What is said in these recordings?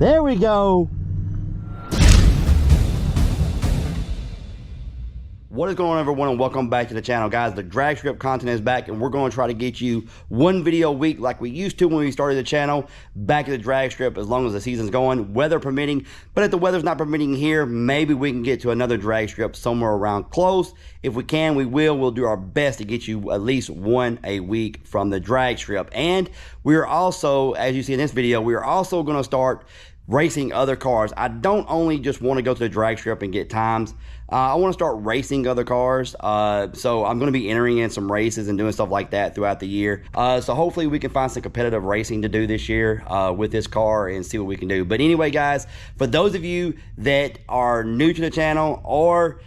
There we go. What is going on, everyone, and welcome back to the channel, guys. The drag strip content is back, and we're going to try to get you one video a week like we used to when we started the channel. Back to the drag strip as long as the season's going, weather permitting. But if the weather's not permitting here, maybe we can get to another drag strip somewhere around close. If we can, we will. We'll do our best to get you at least one a week from the drag strip. And we're also, as you see in this video, we're also going to start racing other cars. I don't only just want to go to the drag strip and get times. I want to start racing other cars. So I'm going to be entering in some races and doing stuff like that throughout the year. So hopefully we can find some competitive racing to do this year with this car and see what we can do. But anyway, guys, for those of you that are new to the channel or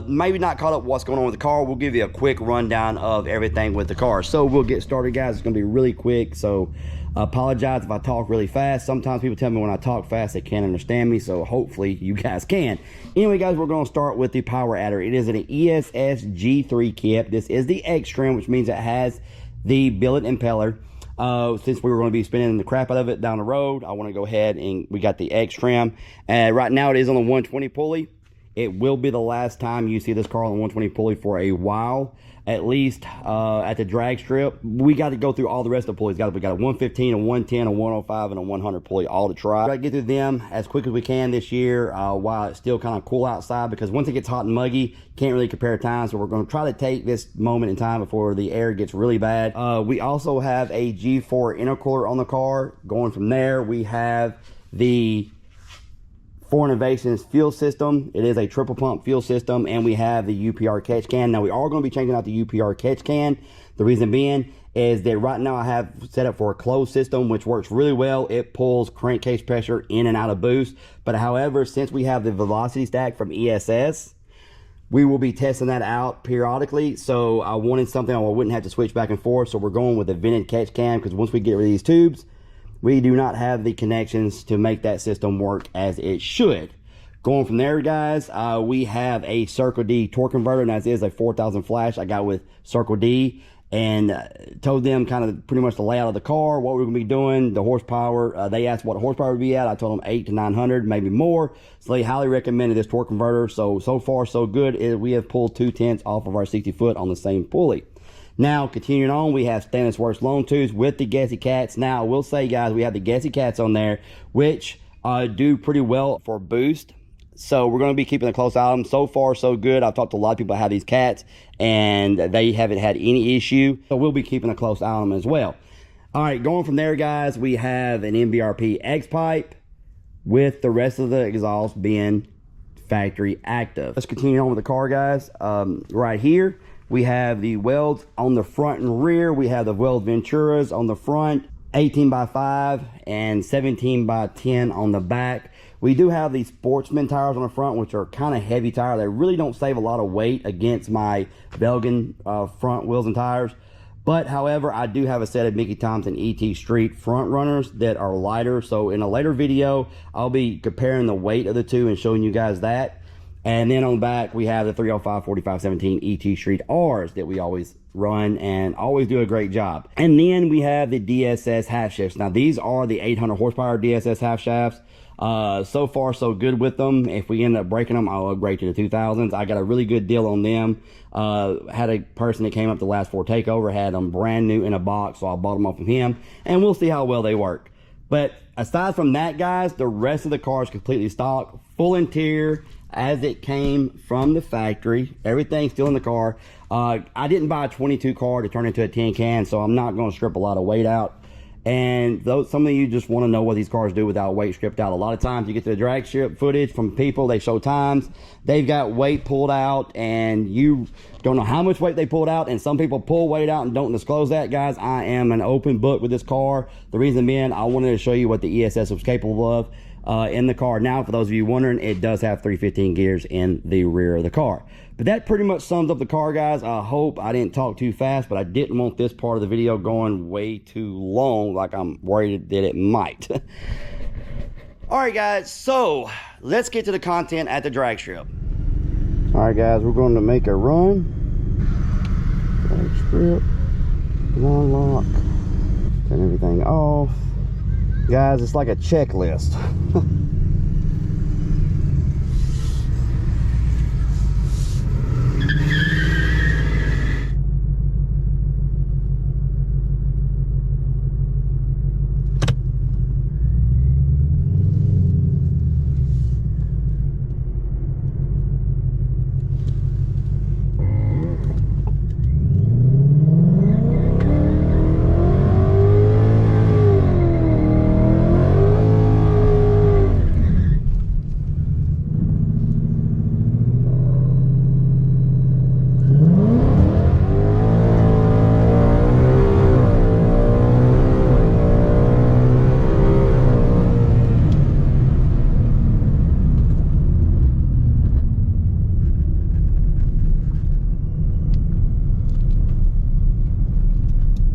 maybe not caught up what's going on with the car, we'll give you a quick rundown of everything with the car. So we'll get started, guys. It's going to be really quick. So I apologize if I talk really fast. Sometimes people tell me when I talk fast they can't understand me, so hopefully you guys can. Anyway, guys, we're going to start with the power adder. It is an ESS G3 kit. This is the X trim, which means it has the billet impeller. Since we were going to be spinning the crap out of it down the road, I want to go ahead and we got the X trim. Right now it is on the 120 pulley. It will be the last time you see this car on the 120 pulley for a while, at least at the drag strip. We got to go through all the rest of the pulleys. We got a 115, a 110, a 105, and a 100 pulley all to try. Try to get through them as quick as we can this year while it's still kind of cool outside, because once it gets hot and muggy, can't really compare time. So we're going to try to take this moment in time before the air gets really bad. We also have a G4 intercooler on the car. Going from there, we have the Foreign Innovations fuel system. It is a triple pump fuel system, and we have the UPR catch can. Now we are going to be changing out the UPR catch can. The reason being is that right now I have set up for a closed system, which works really well. It pulls crankcase pressure in and out of boost. But however, since we have the velocity stack from ESS, we will be testing that out periodically. So I wanted something I wouldn't have to switch back and forth. So we're going with a vented catch can, because once we get rid of these tubes, we do not have the connections to make that system work as it should. Going from there, guys, we have a Circle D torque converter, and that is a 4000 flash I got with Circle D, and told them kind of pretty much the layout of the car, what we're going to be doing, the horsepower. They asked what horsepower would be at. I told them 800 to 900, maybe more. So they highly recommended this torque converter. So far so good. We have pulled 2/10 off of our 60 foot on the same pulley. Now, continuing on, we have stainless works long tubes with the Gessie Cats. Now, I will say, guys, we have the Gessie Cats on there, which do pretty well for boost. So we're going to be keeping a close eye on them. So far, so good. I've talked to a lot of people that have these cats, and they haven't had any issue. So we'll be keeping a close eye on them as well. All right, going from there, guys, we have an MBRP X-pipe with the rest of the exhaust being factory active. Let's continue on with the car, guys. Right here, we have the welds on the front and rear. We have the weld Venturas on the front, 18x5 and 17x10 on the back. We do have these Sportsman tires on the front, which are kind of heavy tires. They really don't save a lot of weight against my Belgian front wheels and tires. But however, I do have a set of Mickey Thompson ET Street front runners that are lighter. So in a later video, I'll be comparing the weight of the two and showing you guys that. And then on the back, we have the 305 4517 ET Street R's that we always run and always do a great job. And then we have the DSS half shafts. Now, these are the 800 horsepower DSS half shafts. So far, so good with them. If we end up breaking them, I'll upgrade to the 2000s. I got a really good deal on them. Had a person that came up the last 4 takeover, had them brand new in a box, so I bought them off of him. And we'll see how well they work. But aside from that, guys, the rest of the car is completely stock, full interior, as it came from the factory. Everything's still in the car. I didn't buy a 22 car to turn into a 10 can, so I'm not going to strip a lot of weight out. And some of you just want to know what these cars do without weight stripped out. A lot of times you get the drag strip footage from people, they show times, they've got weight pulled out, and you don't know how much weight they pulled out, and some people pull weight out and don't disclose that. Guys, I am an open book with this car. The reason being, I wanted to show you what the ESS was capable of in the car. Now, for those of you wondering, it does have 315 gears in the rear of the car. But that pretty much sums up the car, guys. I hope I didn't talk too fast, but I didn't want this part of the video going way too long, like I'm worried that it might. All right, guys, so let's get to the content at the drag strip. All right, guys, we're going to make a run. Drag strip, unlock, turn everything off. Guys, it's like a checklist.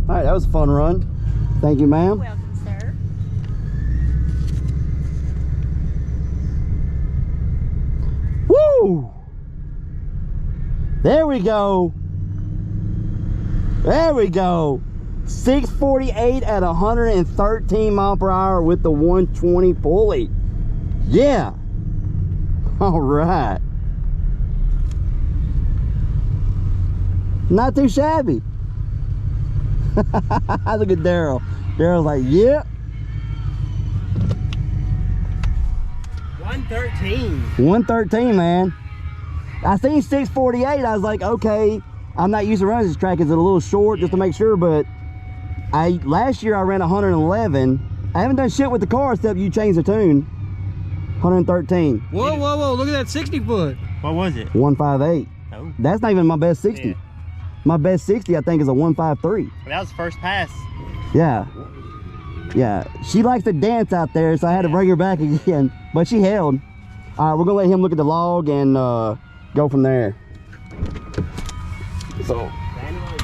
All right, that was a fun run. Thank you, ma'am. Welcome, sir. Woo! There we go. There we go. 648 at 113 mile per hour with the 120 pulley. Yeah. All right. Not too shabby. Look at Daryl. Daryl's like, yeah. 113. 113, man. I seen 648. I was like, okay, I'm not used to running this track. Is it a little short just to make sure? But last year I ran 111. I haven't done shit with the car except you changed the tune. 113. Whoa, whoa, whoa! Look at that 60 foot. What was it? 158. Oh. That's not even my best 60. Yeah. My best 60, I think, is a 153. That was the first pass. Yeah. Yeah. She likes to dance out there, so I had to bring her back again. But she held. All right, we're going to let him look at the log and go from there. So.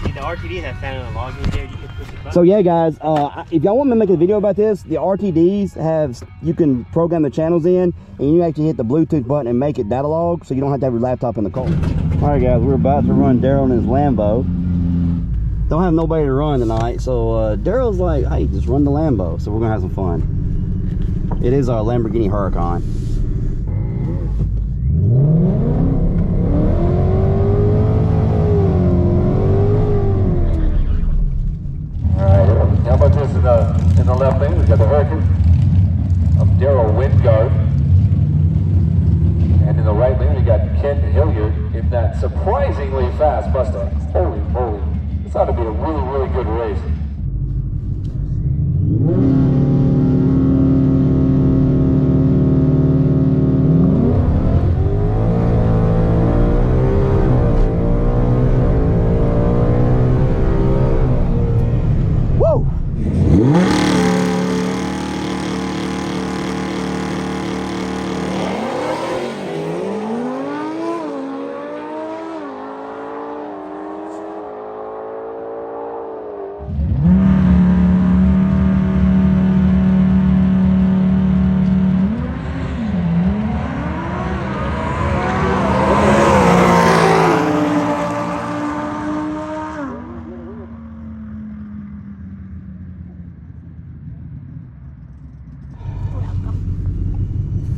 The RTDs have found a log in there. You can push the button. So yeah, guys, if y'all want me to make a video about this, the RTDs have, you can program the channels in, and you actually hit the Bluetooth button and make it data log, so you don't have to have your laptop in the car. All right, guys, we're about to run Daryl in his Lambo. Don't have nobody to run tonight, so Daryl's like, hey, just run the Lambo. So we're gonna have some fun. It is our Lamborghini Huracan. How about this in the left lane? We've got the Huracan of Daryl Wengerd. And in the right lane, we got Ken Hilliard in that surprisingly fast Mustang. Holy moly. This ought to be a really, really good race.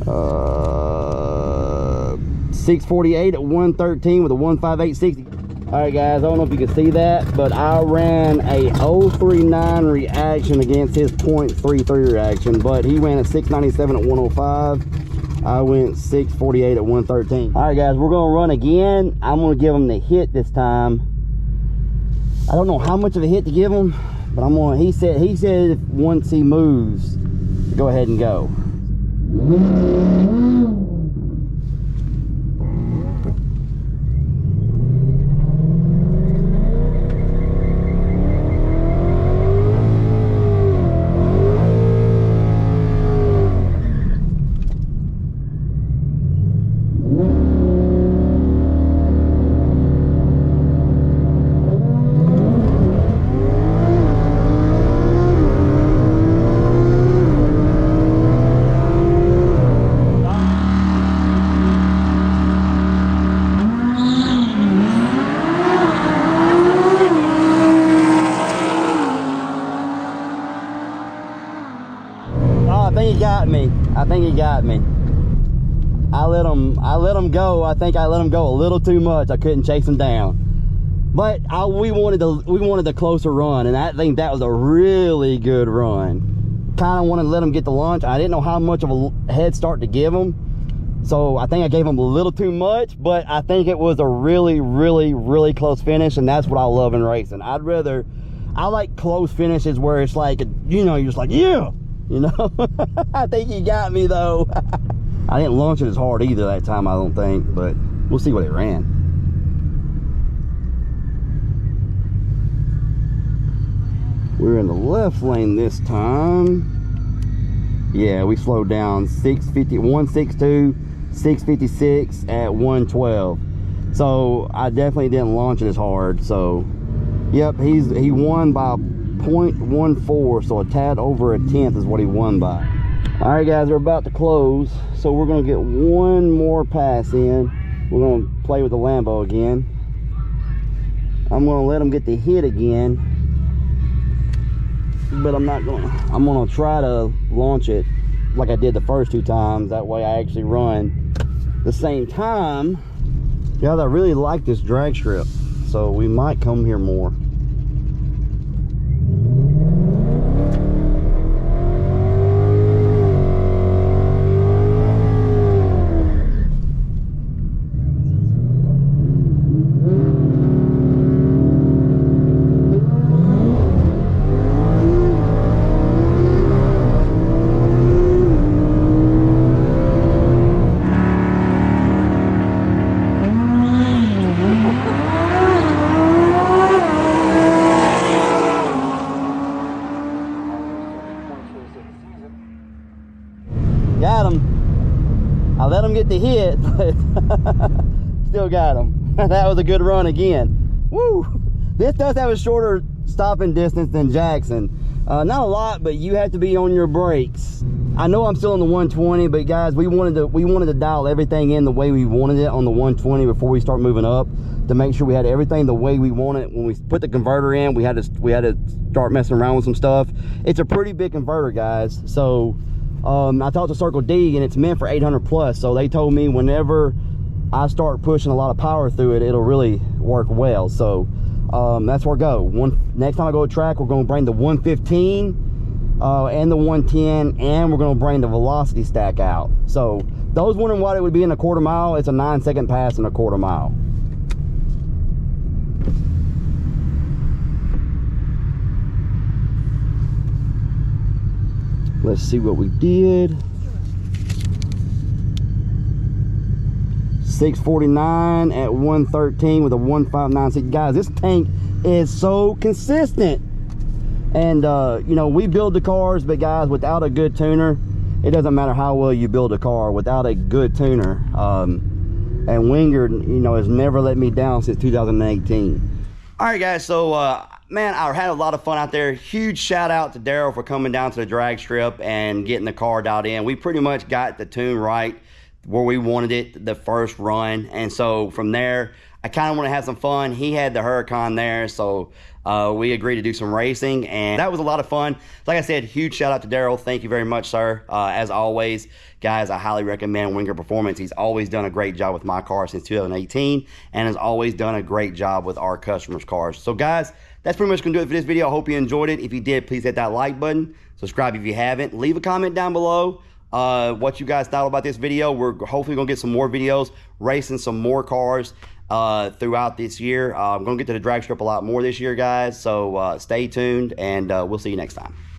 Uh, 648 at 113 with a 15860. All right, guys, I don't know if you can see that, but I ran a 039 reaction against his 0.33 reaction, but he ran a 697 at 105. I went 648 at 113. All right, guys, we're gonna run again. I'm gonna give him the hit this time. I don't know how much of a hit to give him, but I'm gonna, he said if once he moves, go ahead and go. I think he got me. I let him go. I think I let him go a little too much. I couldn't chase him down. But we wanted the closer run, and I think that was a really good run. Kind of wanted to let him get the launch. I didn't know how much of a head start to give him, so I think I gave him a little too much, but I think it was a really, really, really close finish, and that's what I love in racing. I like close finishes where it's like, you know, you're just like, yeah, you know. I think he got me though. I didn't launch it as hard either that time, I don't think, but we'll see what it ran. We're in the left lane this time. Yeah, we slowed down 162, 656 at 112. So I definitely didn't launch it as hard. So yep, he won by 0.14, so a tad over a tenth is what he won by. All right, guys, we're about to close, so we're gonna get one more pass in. We're gonna play with the Lambo again. I'm gonna let him get the hit again, but I'm gonna try to launch it like I did the first two times. That way I actually run the same time. Guys, I really like this drag strip, so we might come here more. Got him. I let him get the hit, but still got him. That was a good run again. Woo! This does have a shorter stopping distance than Jackson. Not a lot, but you have to be on your brakes. I know I'm still in the 120, but guys, we wanted to dial everything in the way we wanted it on the 120 before we start moving up, to make sure we had everything the way we want it. When we put the converter in, we had to start messing around with some stuff. It's a pretty big converter, guys. So I talked to Circle D, and it's meant for 800 plus. So they told me whenever I start pushing a lot of power through it, it'll really work well. So that's where I go. Next time I go to track, we're going to bring the 115 and the 110, and we're going to bring the velocity stack out. So those wondering what it would be in a quarter mile, it's a 9-second pass in a quarter mile. Let's see what we did. 649 at 113 with a 159. Guys, this tank is so consistent. And you know, we build the cars, but guys, without a good tuner, it doesn't matter how well you build a car. Without a good tuner, and Wengerd, you know, has never let me down since 2018. All right, guys, so man, I had a lot of fun out there. Huge shout out to Daryl for coming down to the drag strip and getting the car dialed in. We pretty much got the tune right where we wanted it the first run, and so from there I kind of want to have some fun. He had the Huracan there, so we agreed to do some racing, and that was a lot of fun. Like I said, huge shout out to Daryl. Thank you very much, sir. As always, guys, I highly recommend Wengerd Performance. He's always done a great job with my car since 2018, and has always done a great job with our customers' cars. So guys, that's pretty much gonna do it for this video. I hope you enjoyed it. If you did, please hit that like button. Subscribe if you haven't. Leave a comment down below what you guys thought about this video. We're hopefully gonna get some more videos, racing some more cars throughout this year. I'm gonna get to the drag strip a lot more this year, guys. So stay tuned, and we'll see you next time.